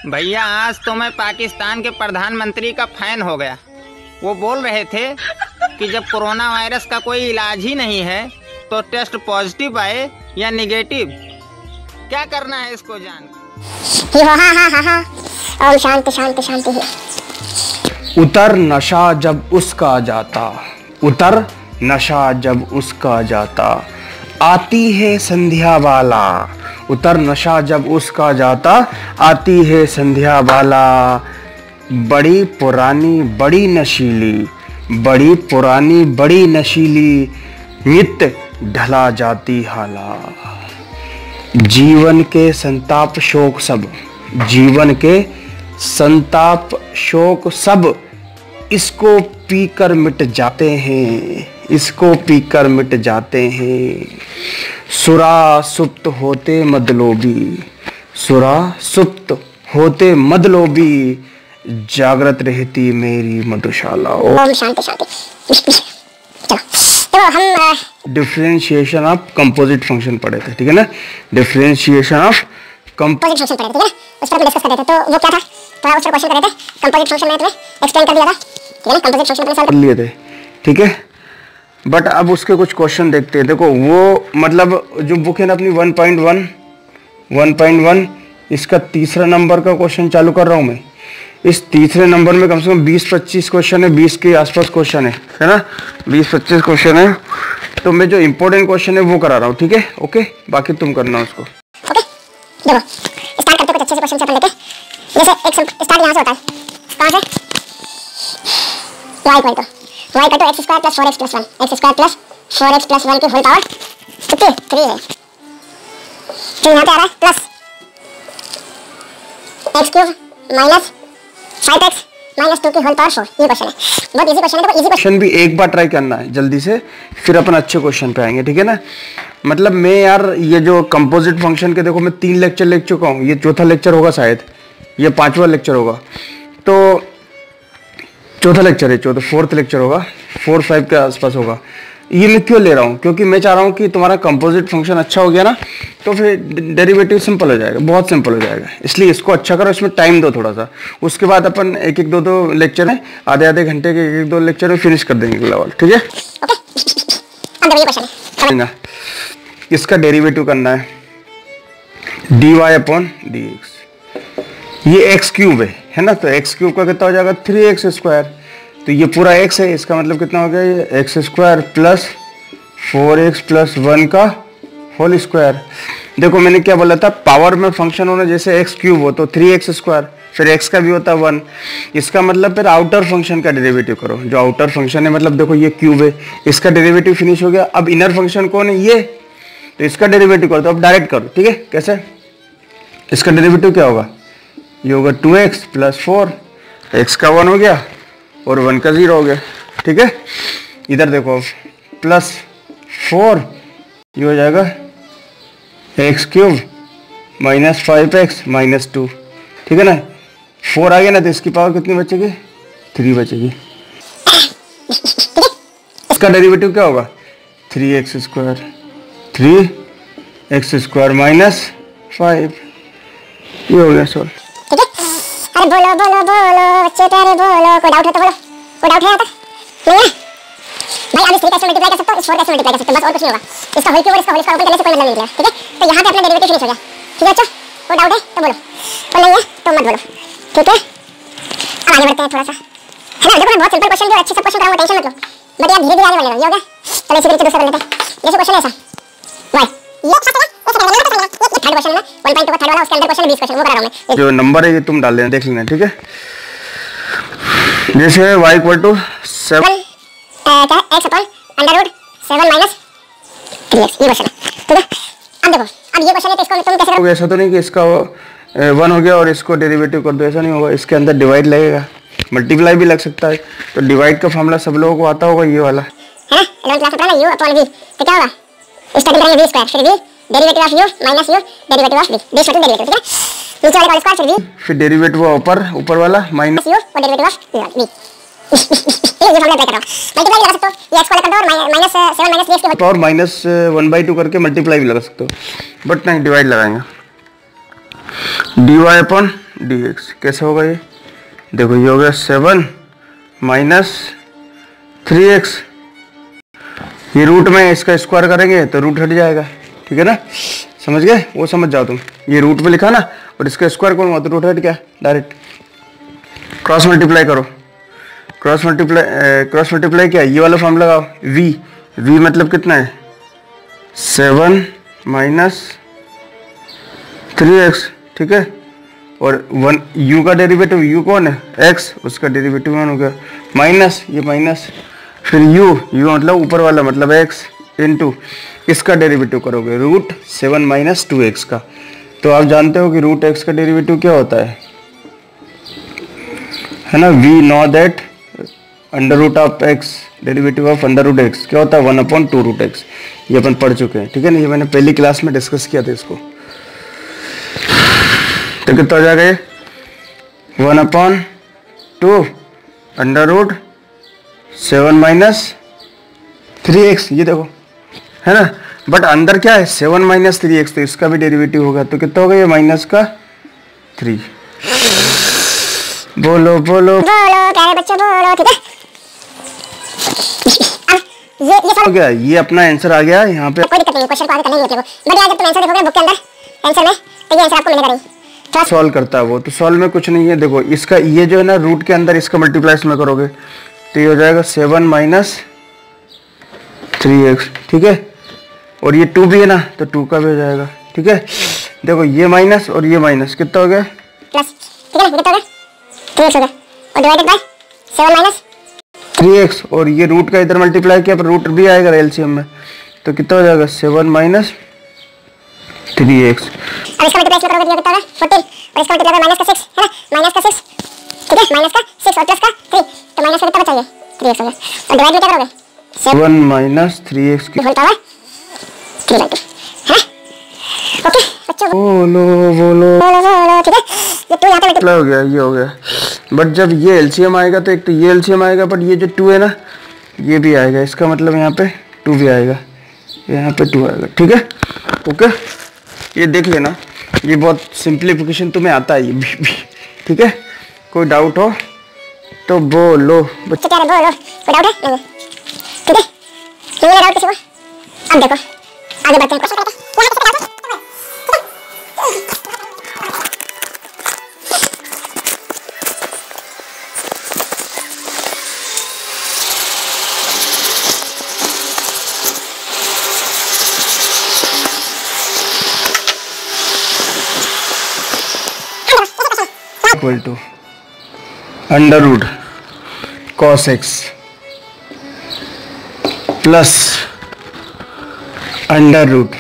भैया आज तो मैं पाकिस्तान के प्रधानमंत्री का फैन हो गया। वो बोल रहे थे कि जब कोरोना वायरस का कोई इलाज ही नहीं है तो टेस्ट पॉजिटिव आए या निगेटिव, क्या करना है इसको जान। ओम शांति शांति शांति। उतर नशा जब उसका जाता, उतर नशा जब उसका जाता, आती है संध्या वाला। उतर नशा जब उसका जाता, आती है संध्या वाला। बड़ी पुरानी बड़ी नशीली, बड़ी पुरानी बड़ी नशीली, नित्य ढला जाती हाला। जीवन के संताप शोक सब, जीवन के संताप शोक सब, इसको पीकर मिट जाते हैं, इसको पीकर मिट जाते हैं। सुरा सुप्त होते मदलोबी, सुरा सुप्त होते मदलोबी, जागृत रहती मेरी मधुशाला। ओम शांति शांति। चलो तो हम डिफरेंशिएशन ऑफ कंपोजिट फंक्शन पढ़े थे, ठीक है ना। डिफरेंशिएशन ऑफ कंपोजिट फंक्शन पढ़े थे, ठीक है। उस पर डिस्कस कर रहे थे, तो वो क्या था, थोड़ा उस पर क्वेश्चन कर रहे थे। कंपोजिट फंक्शन में तुम्हें एक्सप्लेन कर दिया था, ठीक है ना। कंपोजिट फंक्शन अपने सॉल्व कर लिए थे, ठीक है। बट अब उसके कुछ क्वेश्चन देखते हैं। देखो वो मतलब जो बुक है ना अपनी 1.1 इसका तीसरा नंबर का क्वेश्चन चालू कर रहा हूँ मैं। इस तीसरे नंबर में कम से कम 20-25 क्वेश्चन है, 20 के आसपास क्वेश्चन है ना। 20-25 क्वेश्चन है, तो मैं जो इंपॉर्टेंट क्वेश्चन है वो करा रहा हूँ, ठीक है। ओके, बाकी तुम करना उसको। ओके देखो स्टार्ट करते कुछ अच्छे से क्वेश्चन से अपन लेते। जैसे एक स्टार्ट यहाँ से होता है, कहाँ से, y equal to x square plus 4x plus 1, x square plus 4x plus 1 की होल पावर कितनी 3 है। तो यहाँ पे आ रहा है plus x cube minus 5x minus 2 की होल पावर 4। ये क्वेश्चन है, बहुत इजी क्वेश्चन है। तो इजी क्वेश्चन भी एक बार ट्राई करना है जल्दी से, फिर अपन अच्छे क्वेश्चन पे आएंगे, ठीक है ना। मतलब मैं यार ये जो कंपोजिट फंक्शन के देखो मैं 3 लेक्चर ले चुका हूँ, ये चौथा लेक्चर होगा शायद, ये 5वां लेक्चर होगा। तो चौथा लेक्चर है, फोर्थ लेक्चर होगा, 4-5 के आसपास होगा। ये मैं क्यों ले रहा हूँ, क्योंकि मैं चाह रहा हूँ कि तुम्हारा कंपोजिट फंक्शन अच्छा हो गया ना, तो फिर डेरिवेटिव सिंपल हो जाएगा, बहुत सिंपल हो जाएगा। इसलिए इसको अच्छा करो, इसमें टाइम दो थोड़ा सा। उसके बाद अपन 1-1, 2-2 लेक्चर है, आधे घंटे के 1-2 लेक्चर में फिनिश कर देंगे अगला वाला, ठीक है। इसका डेरिवेटिव करना है dy/dx। ये x क्यूब है ना, तो x क्यूब का कितना हो जाएगा 3x स्क्वायर। तो ये पूरा x है, इसका मतलब कितना हो गया, ये x square plus 4x plus 1 का होल स्क्वायर। देखो मैंने क्या बोला था, पावर में फंक्शन होना जैसे x क्यूब हो तो 3x स्क्वायर, फिर x का भी होता है 1। इसका मतलब फिर आउटर फंक्शन का डेरिवेटिव करो। जो आउटर फंक्शन है मतलब देखो ये क्यूब है, इसका डेरिवेटिव फिनिश हो गया। अब इनर फंक्शन कौन है, ये, तो इसका डेरिवेटिव करो। तो अब डायरेक्ट करो, ठीक है। कैसे, इसका डेरिवेटिव क्या होगा, ये होगा 2x प्लस 4, x का 1 हो गया और 1 का 0 हो गया, ठीक है। इधर देखो प्लस 4, ये हो जाएगा x cube minus 5x minus 2, ठीक है ना। 4 आ गया ना, तो इसकी पावर कितनी बचेगी, 3 बचेगी। इसका डेरिवेटिव क्या होगा, 3x स्क्वायर माइनस 5, ये हो गया सॉल्व। अरे बोलो बोलो बोलो बच्चे प्यारे बोलो, कोई डाउट है तो बोलो। कोई डाउट है यहाँ तक, नहीं है भाई। अब इस 3 कैसे मल्टीप्लाई कर सकते हो, इस 4 कैसे मल्टीप्लाई कर सकते हो, बस और कुछ नहीं होगा। इसका होल क्यूब और इसका होल स्क्वायर ओपन करने से कोई मतलब नहीं निकलेगा, ठीक है। तो यहाँ पे अपना डेरिवेटिव फिनिश हो गया, ठीक है। अच्छा कोई डाउट है तो बोलो, कोई नहीं है तो मत बोलो, ठीक है। अब आगे बढ़ते हैं थोड़ा सा, है ना। देखो मैं बहुत सिंपल क्वेश्चन जो अच्छे से क्वेश्चन कराऊंगा, टेंशन मत लो। बट यार धीरे धीरे आगे बढ़ेगा, ये हो गया। चलो इसी तरीके से दूसरा कर लेते हैं। जैसे क्वेश्चन है ऐसा, वाई ये थर्ड क्वेश्चन है ना, 1.2 का थर्ड वाला, उसके अंदर क्वेश्चन 20 क्वेश्चन वो करा रहा हूं मैं। जो नंबर है ये तुम डाल देना, देख लेना, ठीक है। जैसे y इक्वल टू 7 क्या x upon under root 7 minus 3x, ये क्वेश्चन है, ठीक है। अब देखो, अब ये क्वेश्चन है तो इसको तुम कैसे करोगे। ऐसा तो नहीं कि इसका 1 हो गया और इसको डेरिवेटिव कर दो, ऐसा नहीं होगा। इसके अंदर डिवाइड लगेगा, मल्टीप्लाई भी लग सकता है। तो डिवाइड का फॉर्मूला सब लोगों को आता होगा, ये वाला है ना, 11th क्लास में पढ़ा ना, u अपॉन v। तो क्या होगा, स्टार्टिंग करेंगे v स्क्वायर, फिर v derivative of u minus u derivative of v, base मतलब डेरिवेटिव, ठीक है। नीचे वाले का स्क्वायर फिर डेरिवेटिव ऊपर वाला माइनस u और डेरिवेटिव ऑफ v। ये फॉर्मूला अप्लाई कर रहा हूं, मल्टीप्लाई भी लगा सकते हो, ये x को लेकर दो और माइनस 7 माइनस 3x की और माइनस 1/2 करके मल्टीप्लाई भी लगा सकते हो, बट नहीं डिवाइड लगाएंगे। dy upon dx। कैसे होगा ये? देखो ये हो गया 7 माइनस 3x। ये रूट में इसका स्क्वायर करेंगे तो रूट हट जाएगा, ठीक है ना, समझ गए? वो समझ जाओ तुम। ये रूट में लिखा ना और इसका स्क्वायर करूँगा तो रूट हट गया डायरेक्ट। क्रॉस मल्टीप्लाई करो, क्रॉस मल्टीप्लाई क्या? ये वाला फॉर्म लगाओ, v मतलब कितना है? 7 माइनस 3x, ठीक है। और 1 u का डेरिवेटिव, u कौन है? x, उसका डेरिवेटिव 1 हो गया। माइनस, ये माइनस, फिर u मतलब ऊपर वाला मतलब x इंटू इसका डेरिवेटिव करोगे रूट 7 माइनस 2x का। तो आप जानते हो कि रूट x का डेरिवेटिव क्या होता है ना? We know that under root of x, derivative of under root x क्या होता है? 1/2 रूट x। ये अपन पढ़ चुके हैं, ठीक है ना, ये मैंने पहली क्लास में डिस्कस किया था इसको। तो कितना हो जाएगा ये? 1/2 अंडर रूट 7 माइनस 3x, ये देखो है ना। बट अंदर क्या है? 7 माइनस 3x, तो इसका भी डेरिवेटिव होगा। तो कितना होगा ये? माइनस का 3। बोलो बोलो बोलो प्यारे बच्चों बोलो, ठीक है। अब ये हो गया, ये अपना आंसर आ गया यहाँ पे। कोई दिक्कत नहीं, क्वेश्चन को आगे करना ही है। बट यार जब तुम आंसर देखोगे बुक के अंदर आंसर में, तो ये आंसर आपको मिलेगा नहीं। तो सॉल्व करता है वो, तो सॉल्व में कुछ नहीं है। देखो इसका ये जो है ना रूट के अंदर इसका मल्टीप्लाई इसमें करोगे तो ये हो जाएगा 7 माइनस 3x, ठीक है। और ये 2 भी है ना तो 2 का भी हो जाएगा, ठीक है। देखो ये माइनस और ये माइनस कितना हो गया? प्लस, ठीक है ना, कितना हो गया? 3x हो गया और डिवाइडेड बाय 7 माइनस 3x, और ये रूट का इधर मल्टीप्लाई किया पर रूट भी आएगा एलसीएम में, तो कितना हो जाएगा? 7 माइनस 3x। अब इसका मल्टीप्लाई करोगे तो कितना होगा? 14, और इसका मल्टीप्लाई माइनस का 6 है ना, माइनस का 6, ठीक है, माइनस का 6 और प्लस का 3, तो माइनस का कितना बचा? ये 3x हो गया। और डिवाइड में क्या करोगे? 7 माइनस 3x की होल पावर 3/2 है। ओके बच्चों बोलो बोलो बोलो, ठीक है। ये 2 यहाँ पे मल्टीप्लाई हो गया, ये हो गया। बट जब ये एलसीएम आएगा तो एक तो ये एलसीएम आएगा, बट ये जो 2 है ना ये भी आएगा। इसका मतलब यहाँ पे 2 भी आएगा, यहाँ पे 2 आएगा, ठीक है। ओके, ये देख लेना, ये बहुत सिंप्लीफिकेशन तुम्हें आता है ये भी, ठीक है। कोई डाउट हो तो बोलो बच्चे, क्या बोलो, कोई डाउट है? नहीं, ठीक है, नहीं डाउट किसी को। अब देखो आगे बढ़ते हैं। Equal to under root cos X plus under root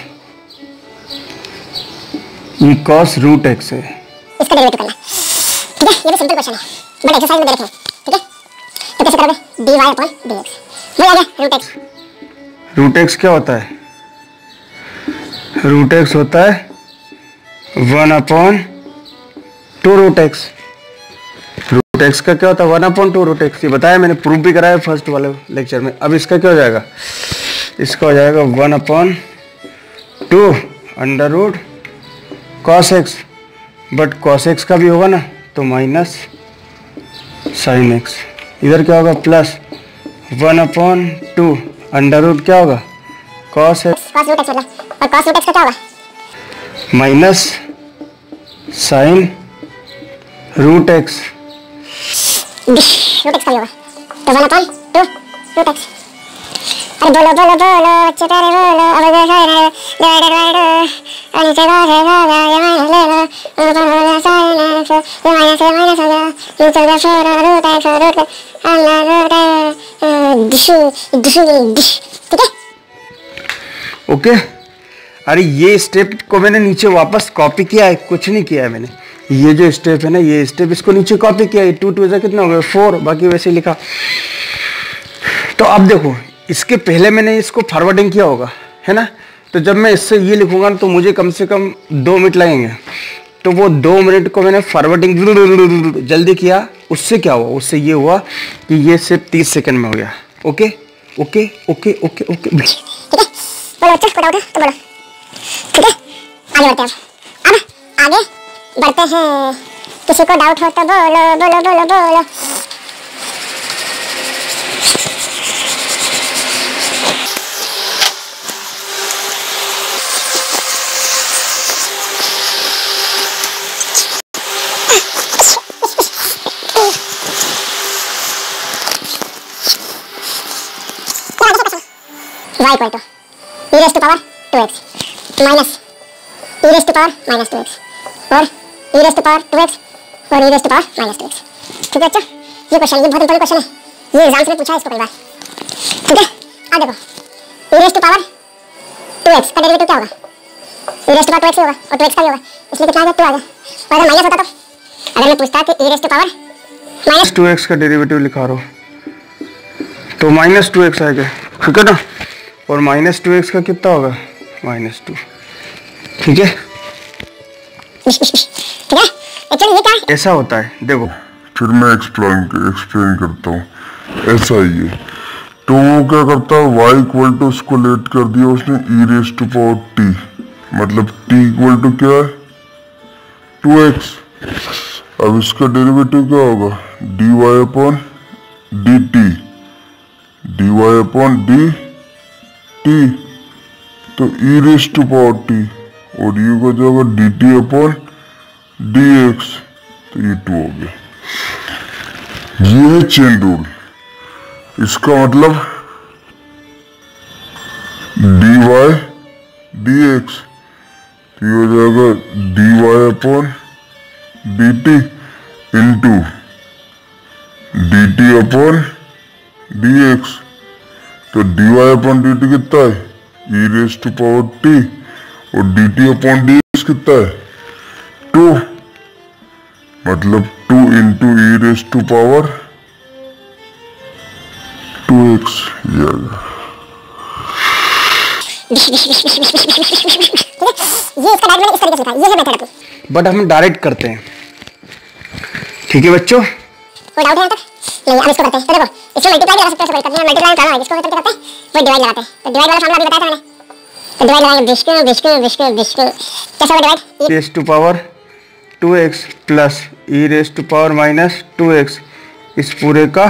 ये कॉस रूट एक्स है। इसका डेरिवेटिव करना, ठीक है। ये भी सिंपल क्वेश्चन है, बट एक्सरसाइज में दे रखे हैं, ठीक है। तो कैसे करोगे? dy/dx, वो आ गया रूट एक्स। रूट एक्स क्या होता है? रूट एक्स होता है 1/2 रूट एक्स। रूट एक्स का क्या होता है? 1/2 रूट एक्स। ये बताया मैंने, प्रूफ भी कराया फर्स्ट वाले लेक्चर में। अब इसका क्या हो जाएगा? इसका हो जाएगा 1/2 under root cos X, but cos X का भी होगा ना तो माइनस साइन एक्स। इधर क्या होगा? प्लस 1/2 अंडर रूट क्या होगा? Cos X, cos root X मतलब, और cos रूट एक्स का क्या होगा? Minus sine root X. Root X का भी होगा तो 1/2 रूट एक्स। अरे बोलो बोलो बोलो बच्चे प्यारे बोलो, अब अगर है डिवाइडेड बाय 2 और नीचे cos है होगा, ये माइनस ले लो, ऊपर साइन एक्स, ये माइनस हो गया, नीचे हो गया 4 रूट एक्स और रूट अंडर रूट डिश, ठीक है। ओके, अरे ये स्टेप को मैंने नीचे वापस कॉपी किया है, कुछ नहीं किया है मैंने। ये जो स्टेप है ना, ये स्टेप इसको नीचे कॉपी किया है। 2 2 से कितना हो गया? 4, बाकी वैसे ही लिखा। तो अब देखो, इसके पहले मैंने इसको फॉरवर्डिंग किया होगा, है ना। तो जब मैं इससे ये लिखूंगा तो मुझे कम से कम 2 मिनट लगेंगे। तो वो 2 मिनट को मैंने फॉरवर्डिंग जल्दी किया, उससे क्या हुआ? उससे ये हुआ कि ये सिर्फ 30 सेकंड में हो गया। Okay okay okay okay okay, ठीक है। बोलो बच्चों, कोई डाउट है तो बोलो, ठीक है। आगे बढ़ते हैं, अब आगे बढ़ते हैं। किसी को डाउट हो तो बोलो बोलो बोलो बोलो। y equal to e raise to power 2x minus e raise to power minus 2x और e raise to power 2x और e raise to power minus 2x। ठीक है बच्चों, ये क्वेश्चन, ये बहुत इंपॉर्टेंट क्वेश्चन है, ये एग्जाम्स में पूछा है इसको कई बार। ठीक है, अब देखो e raise to power 2x का डेरिवेटिव क्या होगा? e raise to power 2x होगा और 2x का भी होगा, इसलिए कितना आ गया 2 आ गया। और अगर माइनस होता तो, अगर मैं पूछता कि e raise to power minus 2x का डेरिवेटिव लिखा रहा हूँ तो माइनस 2x आएगा। ठीक है ना, और माइनस 2x का कितना होगा? माइनस 2। ठीक है, ठीक है, एक्चुअली ये क्या है? ऐसा होता है, देखो फिर मैं एक्सप्लेन करता हूँ। ऐसा ही है, तो वो क्या करता है, y इक्वल टू उसको लेट कर दिया उसने e raise to power t, मतलब t इक्वल टू क्या है 2x। अब इसका डेरिवेटिव क्या होगा? dy upon dt, dy upon dt, तो e raise to power t और ये हो जाएगा dt अपॉन dx, तो ये 2 हो गया। ये है चेन रूल। इसका मतलब dy dx, तो ये हो जाएगा dy upon dt into dt upon dx, तो dy अपॉन dt कितना है? e raise to power t और dt अपॉन dx कितना है? 2, मतलब 2 into e raise to power 2x ये आ गया। ये इसका डायरेक्ट मैंने इस तरीके से लिखा है, ये है मेथड अपनी। बट हम डायरेक्ट करते हैं। ठीक है बच्चों, कोई डाउट है यहाँ तक? नहीं, अब इसको करते हैं। तो देखो, इसमें मल्टीप्लाई लगा सकते हैं, करते हैं मल्टीप्लाई करना है, जिसको करते हैं वो डिवाइड लगाते हैं। तो डिवाइड वाला फार्मूला भी बताया था मैंने, तो डिवाइड लगाएंगे बिस्कुट कैसे होगा divide? Raise to power 2x plus e raise to power minus 2x इस पूरे का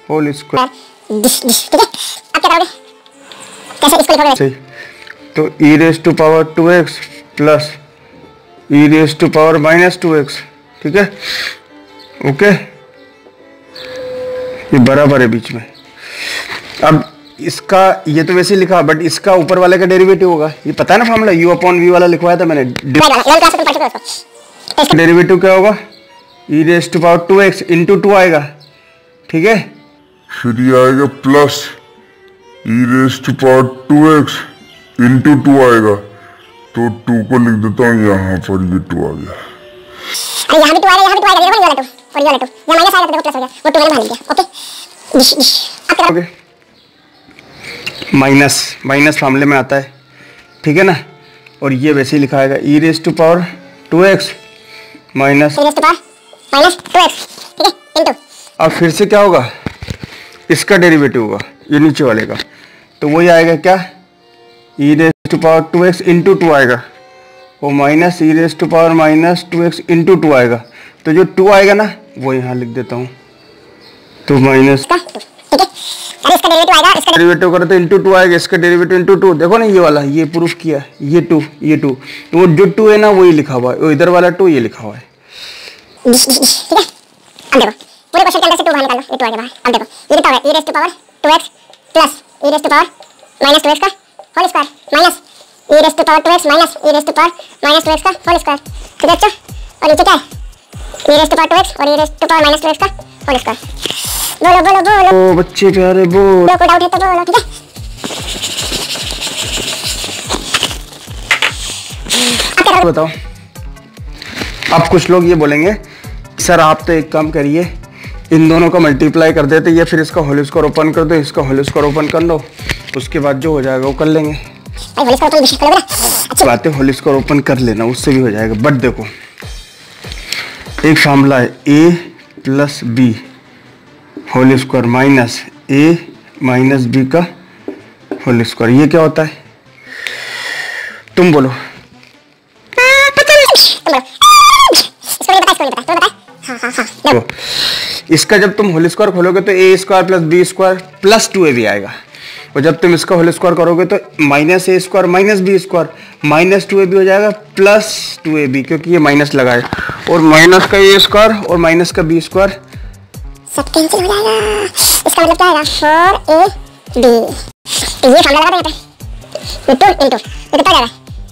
होल स्क्वायर। ठीक है, अब क्या करोगे? कैसे इसको लिखोगे? सही, तो e raise to power 2x plus e raise to power minus 2x। ठीक है, ओके, ये बराबर है बीच में। अब इसका, ये तो वैसे लिखा, बट इसका ऊपर वाले का डेरिवेटिव होगा, ये पता है ना फॉर्मूला, u अपॉन v वाला लिखवाया था मैंने। डेरिवेटिव क्या होगा? e raise to power 2x into 2 आएगा। ठीक है, फिर ये आएगा plus e raise to power 2x into 2 आएगा, तो 2 को लिख देता हूँ यहाँ पर, ये 2 आ गया। अरे यहाँ भी 2 आएगा, यहाँ भी 2 आएगा, देखो ये वाला 2 और ये वाला 2, यहाँ माइनस आएगा तो देखो प्लस हो गया, वो 2 मैंने बाहर लिख दिया। ओके, अब क्या करोगे? माइनस मामले में आता है। ठीक है ना, और ये वैसे ही लिखा आएगा e raise to power 2x minus e raise to power minus 2x। ठीक है, इनटू, अब फिर से क्या होगा? इसका डेरिवेटिव होगा, ये नीचे वाले का, तो वही आएगा क्या? e raise to power 2x into 2 आएगा, वो minus e raise to power minus 2x into 2 आएगा, तो जो 2 आएगा ना वो यहाँ लिख देता हूँ, तो माइनस। ठीक है, अब इसका डेरिवेटिव आएगा, इसका डेरिवेटिव करो तो इंटू 2 आएगा, इसका डेरिवेटिव इंटू 2। देखो ना ये वाला, ये प्रूफ किया, ये 2 तो वो जो 2 है ना वही लिखा हुआ है, वो इधर वाला 2 ये लिखा हुआ है। ठीक है, अब देखो पूरे क्वेश्चन के अंदर से 2 बाहर निकाल लो, ये 2 आ गया बाहर। अब देखो ये कितना होगा? e raise to power 2x plus e raise to power minus 2x का whole square minus e raise to power 2x minus e raise to power minus 2x का होल स्क्वायर। ठीक है बच्चों, और नीचे क्या है? e raise to power 2x और e raise to power minus 2x का होल स्क्वायर। बोलो बोलो बोलो ओ बच्चे प्यारे बोलो, कोई डाउट है तो बोलो। ठीक है, बताओ। अब कुछ लोग ये बोलेंगे सर आप तो एक काम करिए, इन दोनों का मल्टीप्लाई कर देते, या फिर इसका होल स्क्वायर ओपन कर दो, इसका होल स्क्वायर ओपन कर लो, उसके बाद जो हो जाएगा वो कर लेंगे। भाई होल स्क्वायर ओपन कर लोगे ना? अच्छी बात है, होल स्क्वायर ओपन कर लेना, उससे भी हो जाएगा। बट देखो एक फार्मूला है a plus B whole square minus a minus B का होल स्क्वायर, ये क्या होता है? तुम बोलो। तुम बोलो, इसको नहीं पता, इसको नहीं पता, तुम्हें पता है? हाँ। इसका जब तुम होल स्क्वायर खोलोगे तो a square plus b square plus 2ab आएगा, और जब तुम इसका होल स्क्वायर करोगे तो minus a square minus b square minus 2ab हो जाएगा प्लस 2ab, क्योंकि ये माइनस लगा है, और माइनस का ए स्क्वायर और माइनस का बी स्क्वायर सब कैंसिल हो जाएगा। इसका मतलब क्या आएगा 4ab। तो ये फॉर्मूला लगा देते हैं 2 into ये कितना जाएगा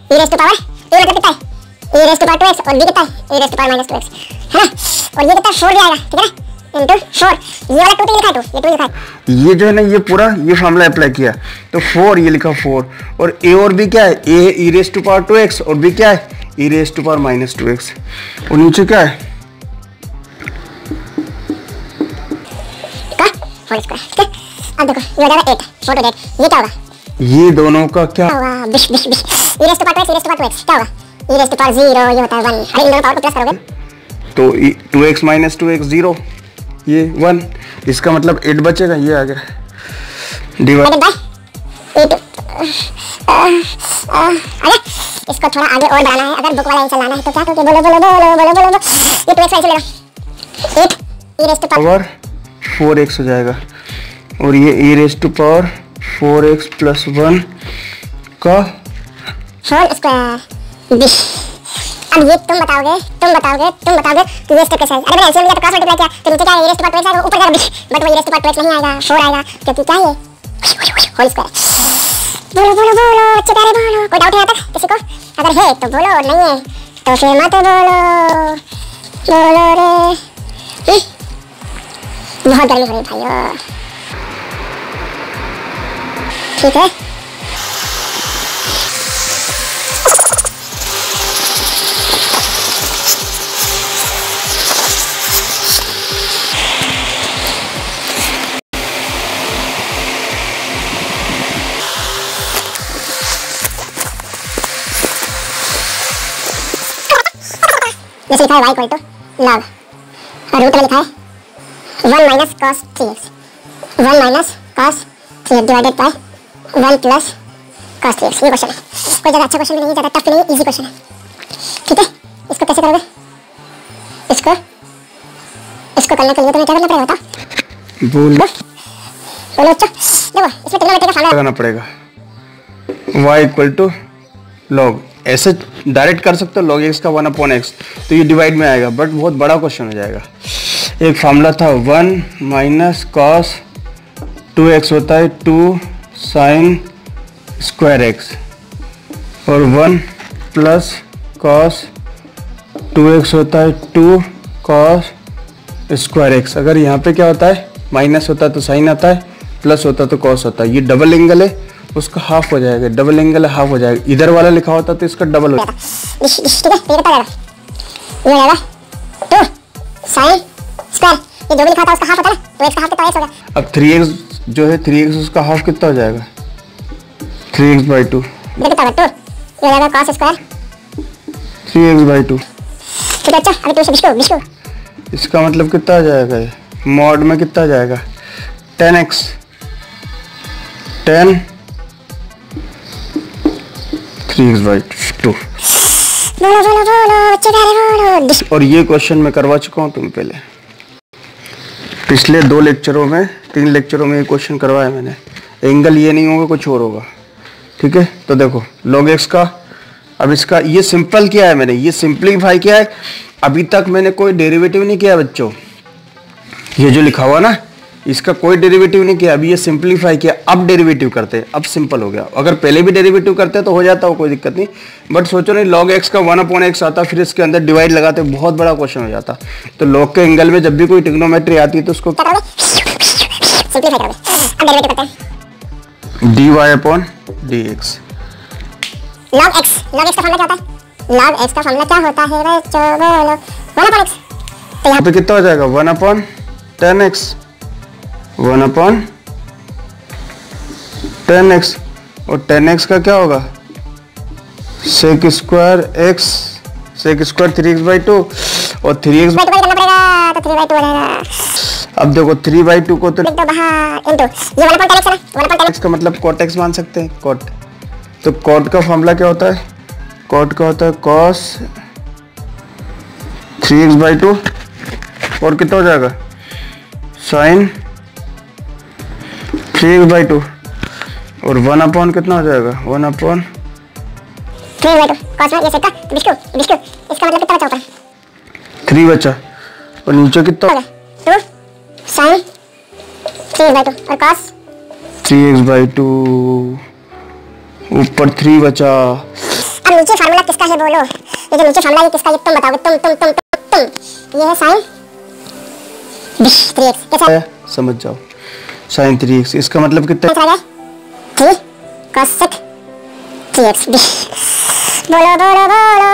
e raised to power a मतलब कितना है e raised to power 2x और b कितना है e raised to power minus 2x है ना, और ये कितना 4 भी आएगा, ठीक है ना, into 4। ये वाला 2 तो लिखा है, 2 ये 2 लिखा है, ये जो है ना ये पूरा ये फॉर्मूला अप्लाई किया तो 4 ये लिखा 4, और a और b क्या है, a है e raised to power 2x और b क्या है e raised to power minus 2x, और नीचे क्या है का होल स्क्वायर, ठीक है। अब देखो ये हो जाएगा 8 4 to 8, ये क्या होगा, ये दोनों का क्या होगा बिश बिश बिश e raised to power 2x e raised to power 2x क्या होगा e raised to power 0, ये होता है 1। अरे इन दोनों पावर को प्लस करोगे तो 2x माइनस 2x 0 ये 1, इसका मतलब 8 बचेगा, ये आ गया डिवाइड बाय 8। अरे इसको थोड़ा आगे और बढ़ाना है, अगर बुक वाला आंसर लाना है तो क्या करोगे, बोलो बोलो बोलो बोलो बोलो, ये 2x ऐसे ले लो 8 e raised to power power 4x हो जाएगा, और ये e raised to power 4x plus 1 का होल स्क्वायर बिश। अब ये तुम बताओगे कि ये स्टेप कैसे है। अरे मैंने एलसीएम लिया तो क्रॉस मल्टीप्लाई किया तो नीचे क्या है e raised to power 2x आएगा, ऊपर जाएगा बिश, बट वो e raised to power 2x नहीं आएगा 4 आएगा, क्योंकि क्या है होल स्क्वायर। बोलो बोलो बोलो बच्चे प्यारे बोलो, कोई डाउट है यहाँ तक किसी को, अगर है तो बोलो, नहीं है तो फिर मत बोलो, बोलो रे। बहुत गर्मी हो रही भाइयों, ठीक है। जैसे लिखा है y इक्वल टू log, और रूट में लिखा है 1 minus cos 3x, 1 minus cos 3x divided by 1 plus cos 3x। ये क्वेश्चन है, कोई ज़्यादा अच्छा क्वेश्चन भी नहीं, ज़्यादा टफ भी नहीं, इजी क्वेश्चन है, ठीक है। इसको कैसे करोगे, इसको करने के लिए तुम्हें क्या करना पड़ेगा बताओ, बोलो बच्चों। देखो इसमें ट्रिग्नोमेट्री का फॉर्मूला लगाना पड़ेगा y इक्वल टू log, ऐसे डायरेक्ट कर सकते हो log x का 1/x, तो ये डिवाइड में आएगा, बट बहुत बड़ा क्वेश्चन हो जाएगा। एक फार्मूला था 1 माइनस कॉस 2x होता है 2 साइन स्क्वायर x, और 1 प्लस कॉस 2x होता है 2 कॉस स्क्वायर x। अगर यहाँ पे क्या होता है माइनस होता है तो साइन आता है, प्लस होता है तो कॉस होता है, ये डबल एंगल है उसका हाफ हो जाएगा, डबल एंगल हाफ हो जाएगा, इधर वाला लिखा होता तो इसका डबल हो जाएगा, ठीक है। ये कितना जाएगा, ये हो जाएगा 2 साइन स्क्वायर, ये जो भी लिखा था उसका हाफ होता है ना, तो x का हाफ कितना x होगा। अब 3x जो है 3x उसका हाफ कितना हो जाएगा 3x/2, ये कितना होगा 2, ये हो जाएगा cos स्क्वायर 3x/2, ठीक है। अच्छा अभी 2 से बिशको इसका मतलब कितना आ जाएगा, ये मॉड में कितना आ जाएगा 10x 10 3x/2। बोलो बोलो बोलो बच्चे प्यारे बोलो। और ये क्वेश्चन मैं करवा चुका हूँ तुम पहले, पिछले 2 लेक्चरों में 3 लेक्चरों में ये क्वेश्चन करवाया मैंने। एंगल ये नहीं होगा, कुछ और होगा, ठीक है। तो देखो log x का, अब इसका ये सिंपल किया है मैंने, ये सिंप्लीफाई किया है, अभी तक मैंने कोई डेरिवेटिव नहीं किया बच्चों, ये जो लिखा हुआ ना इसका कोई डेरिवेटिव नहीं किया, अभी ये सिंप्लीफाई किया, अब डेरिवेटिव करते हैं, अब सिंपल हो गया। अगर पहले भी डेरिवेटिव करते तो हो जाता हो, कोई दिक्कत नहीं, बट सोचो नहीं log x का 1/x आता, फिर इसके अंदर डिवाइड लगाते, बहुत बड़ा क्वेश्चन हो जाता। तो log के एंगल में जब भी कोई ट्रिग्नोमेट्री आती है तो उसको सिंपलीफाई करोगे। अब डेरिवेटिव करते हैं dy/dx। log x का फॉर्मूला क्या होता है, log x का फॉर्मूला क्या होता है बच्चों बोलो 1/x। तो यहाँ पे कितना हो जाएगा 1/10x 1/10x, और 10x का क्या होगा sec square x, sec square 3x/2, और 3x करना पड़ेगा तो 3/2 हो जाएगा। अब देखो 3/2 को तो लिख दो बाहर इनटू ये 1/10x है ना, 1/10x x का मतलब cot x मान सकते हैं, cot। तो cot का फॉर्मूला क्या होता है, cot का होता है cos 3x/2 और कितना हो जाएगा साइन 3x/2 और 1/, कितना हो जाएगा 1/, 3/2 cos में ये सेट का बिस्कू इसका मतलब कितना बचा ऊपर 3 बचा और नीचे कितना 2 sin 3/2 और cos 3x/2 ऊपर 3 बचा। अब नीचे फार्मूला किसका है बोलो, ये जो नीचे फार्मूला है किसका, ये तुम बताओगे, तुम ये है sin 3x कैसा है समझ जाओ sin 3x इसका मतलब कितना चला गया 3 cos 3x बोलो बोलो बोलो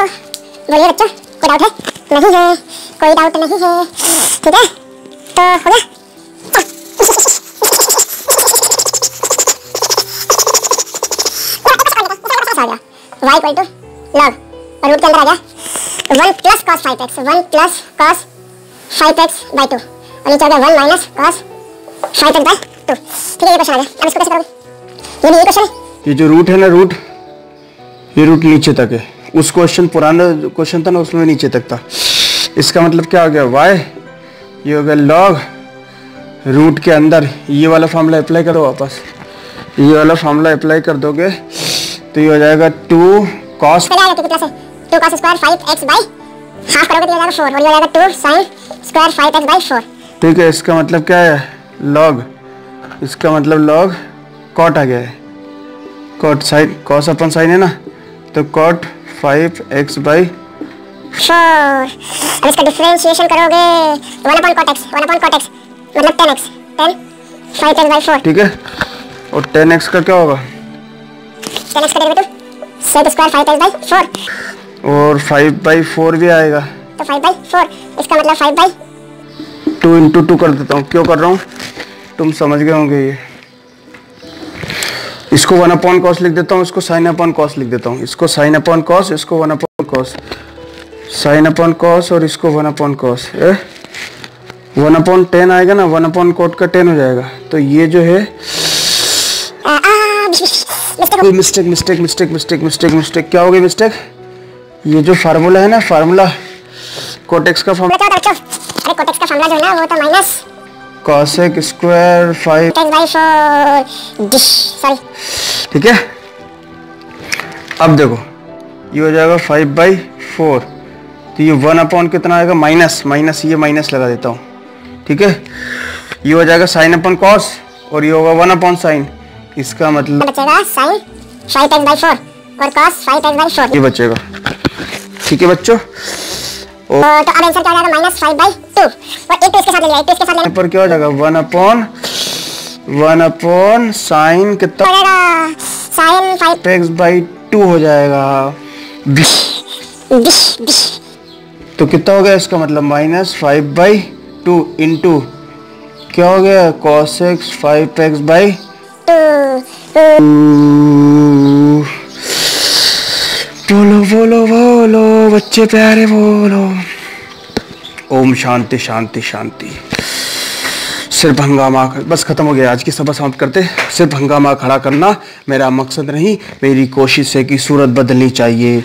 बोलिए बच्चों, कोई डाउट है नहीं है, कोई डाउट नहीं है, ठीक है तो हो गया। y इक्वल टू log और रूट के अंदर आ गया 1 plus cos 5x 1 plus cos 5x/2 और नीचे आ गया 1 माइनस cos 5x/2। ठीक है ये क्वेश्चन आ गया। अब इसको कैसे करोगे, ये भी ये क्वेश्चन है, ये जो रूट है ना रूट, ये रूट नीचे तक है। उस क्वेश्चन पुराना क्वेश्चन था ना उसमें नीचे तक था। इसका मतलब क्या हो गया y, ये हो गया log रूट के अंदर। ये वाला फॉर्मूला अप्लाई करो वापस, ये वाला फॉर्मूला अप्लाई कर दोगे तो ये हो जाएगा 2 cos पहले आएगा कितना से 2 cos स्क्वायर 5x/, हाफ करोगे तो ये हो जाएगा 4 और ये हो जाएगा 2 sin स्क्वायर 5x/4। ठीक है। इसका मतलब क्या है log, इसका मतलब log cot आ गया है, cot sin cos अपन sin है ना तो cot 5x/4। अब इसका डिफरेंशिएशन करोगे 1/cot x मतलब 10x 10 5x/4। ठीक है और 10x का क्या होगा 10x का डेरिवेटिव sec स्क्वायर 5x/4 और 5/4 भी आएगा तो 5/4 इसका मतलब 2 × 2 कर देता हूँ। क्यों कर रहा हूँ तुम समझ गए होंगे। ये इसको 1/cos लिख देता हूँ, इसको sin/cos लिख देता हूँ, इसको sin/cos इसको 1/cos, sin/cos और इसको 1/cos 1/10 आएगा ना, 1/cot का 10 हो जाएगा। तो ये जो है मिस्टेक क्या हो गई मिस्टेक, ये जो फार्मूला है ना फार्मूला cot x का फार्मूला, क्या बच्चों, अरे cot x का फार्मूला जो है ना वो तो minus cos x square 5x/4 sorry. ठीक है। अब देखो ये हो जाएगा 5/4 तो ये 1/, कितना आएगा माइनस, ये माइनस लगा देता हूँ। ठीक है ये हो जाएगा sin/cos और ये होगा 1/sin, इसका मतलब बचेगा sin 5x/4 और cos 5x/4 ये बचेगा। ठीक है बच्चों तो अब आंसर क्या हो जाएगा -5/2 और 1 तो इसके साथ ले लिया, 1 तो इसके साथ लेना पर क्या हो जाएगा 1/sin कितना हो जाएगा sin 5x/2 हो जाएगा। तो कितना हो गया इसका मतलब -5/2 इंटू क्या हो गया cos x 5x/2। बोलो बोलो बोलो बच्चे प्यारे बोलो, ओम शांति शांति शांति। सिर्फ हंगामा, बस खत्म हो गया आज की सभा समाप्त करते। सिर्फ हंगामा खड़ा करना मेरा मकसद नहीं, मेरी कोशिश है कि सूरत बदलनी चाहिए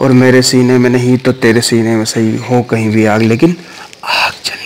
और मेरे सीने में नहीं तो तेरे सीने में सही हो कहीं भी आग, लेकिन आग चले।